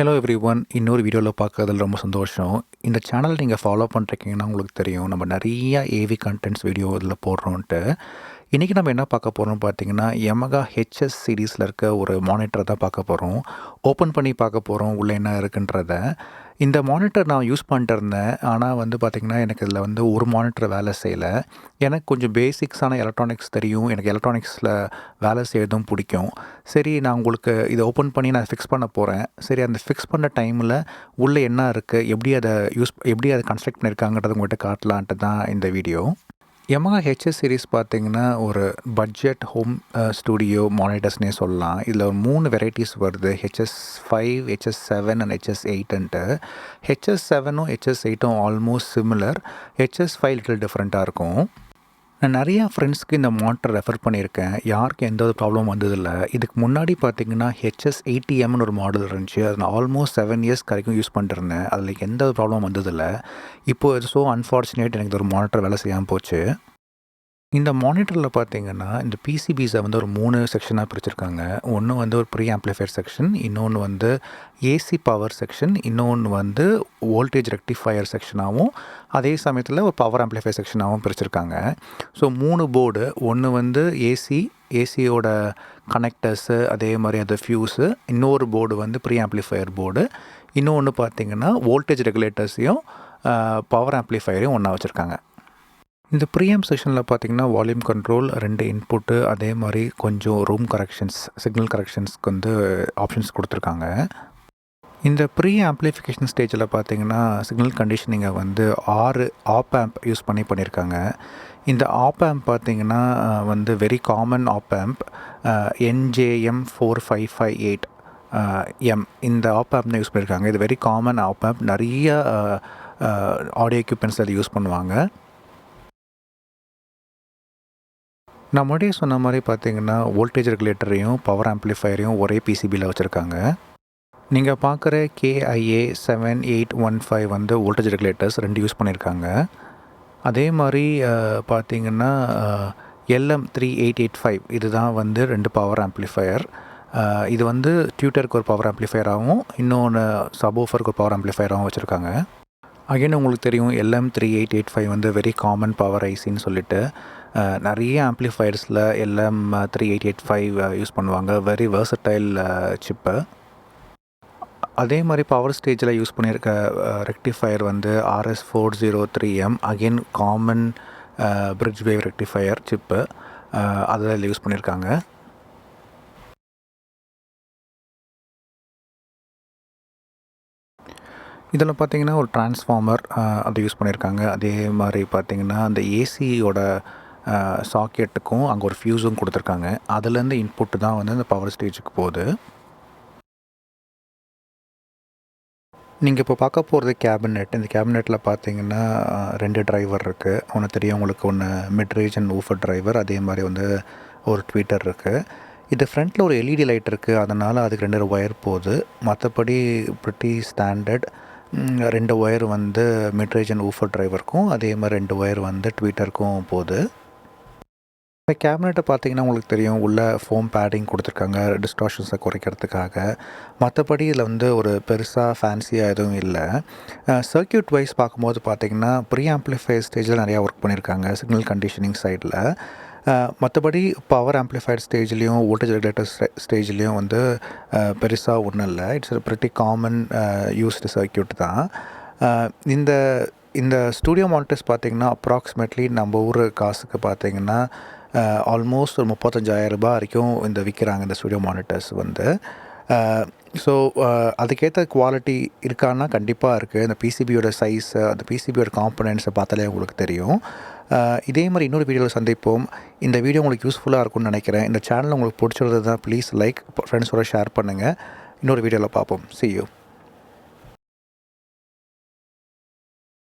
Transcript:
Hello everyone. இன்னொரு வீடியோவில் பார்க்கறதுல ரொம்ப சந்தோஷம். இந்த சேனல் நீங்கள் ஃபாலோ பண்ணிருக்கீங்கன்னா உங்களுக்கு தெரியும், நம்ம நிறைய ஏவி கண்டென்ட்ஸ் வீடியோ இதில் போடுறோன்ட்டு. இன்றைக்கி நம்ம என்ன பார்க்க போகிறோம்னு பார்த்தீங்கன்னா, Yamaha HS சீரீஸில் இருக்க ஒரு மானிட்டரை தான் பார்க்க போகிறோம். ஓப்பன் பண்ணி பார்க்க போகிறோம் உள்ளே என்ன இருக்குன்றத. இந்த மானிட்டர் நான் யூஸ் பண்ணிட்டு இருந்தேன். ஆனால் பார்த்திங்கன்னா, எனக்கு இதில் ஒரு மானிட்டர் வேலை செய்யலை. எனக்கு கொஞ்சம் பேசிக்ஸான எலக்ட்ரானிக்ஸ் தெரியும். எனக்கு எலக்ட்ரானிக்ஸில் வேலை செய்யறதும் பிடிக்கும். சரி, நான் உங்களுக்கு இதை ஓப்பன் பண்ணி நான் ஃபிக்ஸ் பண்ண போகிறேன். சரி, அந்த ஃபிக்ஸ் பண்ண டைமில் உள்ளே என்ன இருக்குது, எப்படி அதை கன்ஸ்ட்ரக்ட் பண்ணியிருக்காங்கன்றதை உங்கள்கிட்ட காட்டலான்ட்டு தான் இந்த வீடியோ. Yamaha HS சீரீஸ் பார்த்திங்கன்னா ஒரு பட்ஜெட் ஹோம் ஸ்டூடியோ மானிட்டர்ஸ்னே சொல்லலாம். இதில் ஒரு 3 வெரைட்டிஸ் வருது. HS5, HS7 அண்ட் HS8ன்ட்டு. HS7ம் HS8ம் ஆல்மோஸ்ட் சிமிலர். HS5 லிட்டில் டிஃப்ரெண்ட்டாக இருக்கும். நான் நிறையா ஃப்ரெண்ட்ஸ்க்கு இந்த மானிட்டர் ரெஃபர் பண்ணியிருக்கேன். யாருக்கும் எந்த ஒரு ப்ராப்ளம் வந்ததில்லை. இதுக்கு முன்னாடி பார்த்திங்கன்னா HS80Mனு ஒரு மாடல் இருந்துச்சு. அது நான் ஆல்மோஸ்ட் 7 இயர்ஸ் வரைக்கும் யூஸ் பண்ணிட்டுருந்தேன். அதில் எந்த ஒரு ப்ராப்ளம் வந்ததில்லை. இப்போது ஸோ அன்ஃபார்ச்சுனேட் எனக்கு ஒரு மானிட்டர் வேலை செய்யாமல் போச்சு. இந்த மானிட்டரில் பார்த்திங்கன்னா இந்த பிசிபிஸை ஒரு 3 செக்ஷனாக பிரிச்சிருக்காங்க. ஒன்று ஒரு ப்ரீ ஆம்ப்ளிஃபையர் செக்ஷன், இன்னொன்று ஏசி பவர் செக்ஷன், இன்னொன்று வோல்டேஜ் ரெக்டிஃபையர் செக்ஷனாகவும் அதே சமயத்தில் ஒரு பவர் ஆம்ப்ளிஃபையர் செக்ஷனாகவும் பிரிச்சிருக்காங்க. ஸோ 3 போர்டு, ஒன்று ஏசியோட கனெக்டர்ஸு, அதே மாதிரி அந்த ஃபியூஸு, இன்னொரு போர்டு ப்ரீ ஆம்ப்ளிஃபையர் போர்டு, இன்னொன்று பார்த்திங்கன்னா வோல்டேஜ் ரெகுலேட்டர்ஸையும் பவர் ஆம்ப்ளிஃபையரையும் ஒன்றா வச்சுருக்காங்க. இந்த ப்ரீஆம்ப் செக்ஷனில் பார்த்திங்கன்னா வால்யூம் கண்ட்ரோல், 2 இன்புட்டு, அதே மாதிரி கொஞ்சம் ரூம் கரெக்ஷன்ஸ், சிக்னல் கரெக்ஷன்ஸ்க்கு ஆப்ஷன்ஸ் கொடுத்துருக்காங்க. இந்த ப்ரீ ஆம்ப்ளிஃபிகேஷன் ஸ்டேஜில் பார்த்திங்கன்னா சிக்னல் கண்டிஷனிங்கை 6 ஆப் ஆம்ப் யூஸ் பண்ணியிருக்காங்க. இந்த ஆப் ஆம்ப் பார்த்திங்கன்னா very common op amp, NJM4558 இந்த ஆப் ஆம்ப் தான் யூஸ் பண்ணியிருக்காங்க. இது வெரி காமன் ஆப் ஆம்ப். நிறைய ஆடியோ எக்யூப்மெண்ட்ஸ் அதை யூஸ் பண்ணுவாங்க. நான் முன்னாடியே சொன்ன மாதிரி பார்த்திங்கன்னா வோல்டேஜ் ரெகுலேட்டரையும் பவர் ஆம்ப்ளிஃபையரையும் ஒரே பிசிபியில் வச்சுருக்காங்க. நீங்கள் பார்க்குற KIA7815 வோல்டேஜ் ரெகுலேட்டர்ஸ் 2 யூஸ் பண்ணியிருக்காங்க. அதே மாதிரி பார்த்திங்கன்னா LM3885 இதுதான் 2 பவர் ஆம்ப்ளிஃபையர். இது டியூட்டருக்கு ஒரு பவர் ஆம்ப்ளிஃபையராகவும் இன்னொன்று சப்வூஃபருக்கு ஒரு பவர் ஆம்ப்ளிஃபையராகவும் வச்சுருக்காங்க. அகைன் உங்களுக்கு தெரியும் LM3885 வெரி காமன் பவர் ஐசின்னு சொல்லிட்டு நிறைய ஆம்ப்ளிஃபையர்ஸில் LM3885 யூஸ் பண்ணுவாங்க. Very versatile chip. அதே மாதிரி பவர் ஸ்டேஜில் யூஸ் பண்ணியிருக்க rectifier RS403M, again common bridge wave rectifier chip, அதில் யூஸ் பண்ணியிருக்காங்க. இதில் பார்த்திங்கன்னா ஒரு டிரான்ஸ்ஃபார்மர் அதை யூஸ் பண்ணியிருக்காங்க. அதே மாதிரி பார்த்திங்கன்னா அந்த ஏசியோட சாக்கெட்டுக்கும் அங்கே ஒரு ஃபியூஸும் கொடுத்துருக்காங்க. அதுலேருந்து இன்புட்டு தான் அந்த பவர் ஸ்டேஜுக்கு போகுது. நீங்கள் இப்போ பார்க்க போகிறது கேபினெட். இந்த கேபினெட்டில் பார்த்திங்கன்னா 2 டிரைவர் இருக்குது. ஒன்று தெரியும் உங்களுக்கு, ஒன்று mid range and woofer driver, அதே மாதிரி ஒரு ட்வீட்டர் இருக்குது. இது ஃப்ரண்ட்டில் ஒரு எல்இடி லைட் இருக்குது, அதனால் அதுக்கு 2 ஒயர் போகுது. மற்றபடி pretty standard. 2 wire mid range and woofer டிரைவருக்கும், அதே மாதிரி 2 ஒயர் ட்வீட்டருக்கும் போகுது. இந்த கேபினெட்டை பார்த்திங்கன்னா உங்களுக்கு தெரியும், உள்ள ஃபோம் பேடிங் கொடுத்துருக்காங்க டிஸ்டார்ஷன்ஸை குறைக்கிறதுக்காக. மற்றபடி இதில் ஒரு பெருசாக ஃபேன்சியாக எதுவும் இல்லை. சர்க்கியூட் வைஸ் பார்க்கும்போது பார்த்திங்கன்னா ப்ரீ ஆம்ப்ளிஃபையர் ஸ்டேஜில் நிறையா ஒர்க் பண்ணியிருக்காங்க, சிக்னல் கண்டிஷனிங் சைடில். மற்றபடி பவர் ஆம்ப்ளிஃபையர் ஸ்டேஜ்லேயும் வோல்டேஜ் ரெகுலேட்டர் ஸ்டேஜ்லேயும் பெருசாக ஒன்றும் இல்லை. It's pretty common used circuit தான். இந்த ஸ்டூடியோ மானிட்டர்ஸ் பார்த்திங்கன்னா அப்ராக்சிமேட்லி நம்ம ஊர் காசுக்கு பார்த்திங்கன்னா ஆல்மோஸ்ட் ஒரு 35,000 ரூபாய் வரைக்கும் விற்கிறாங்க இந்த ஸ்டூடியோ மானிட்டர்ஸ். ஸோ அதுக்கேற்ற குவாலிட்டி இருக்கான்னா கண்டிப்பாக இருக்குது. இந்த பிசிபியோட சைஸு, அந்த பிசிபியோட காம்பனன்ட்ஸை பார்த்தாலே உங்களுக்கு தெரியும். இதே மாதிரி இன்னொரு வீடியோவில் சந்திப்போம். இந்த வீடியோ உங்களுக்கு யூஸ்ஃபுல்லாக இருக்கும்னு நினைக்கிறேன். இந்த சேனல் உங்களுக்கு பிடிச்சிருந்தது தான் ப்ளீஸ் லைக், ஃப்ரெண்ட்ஸோட ஷேர் பண்ணுங்கள். இன்னொரு வீடியோவில் பார்ப்போம். See you.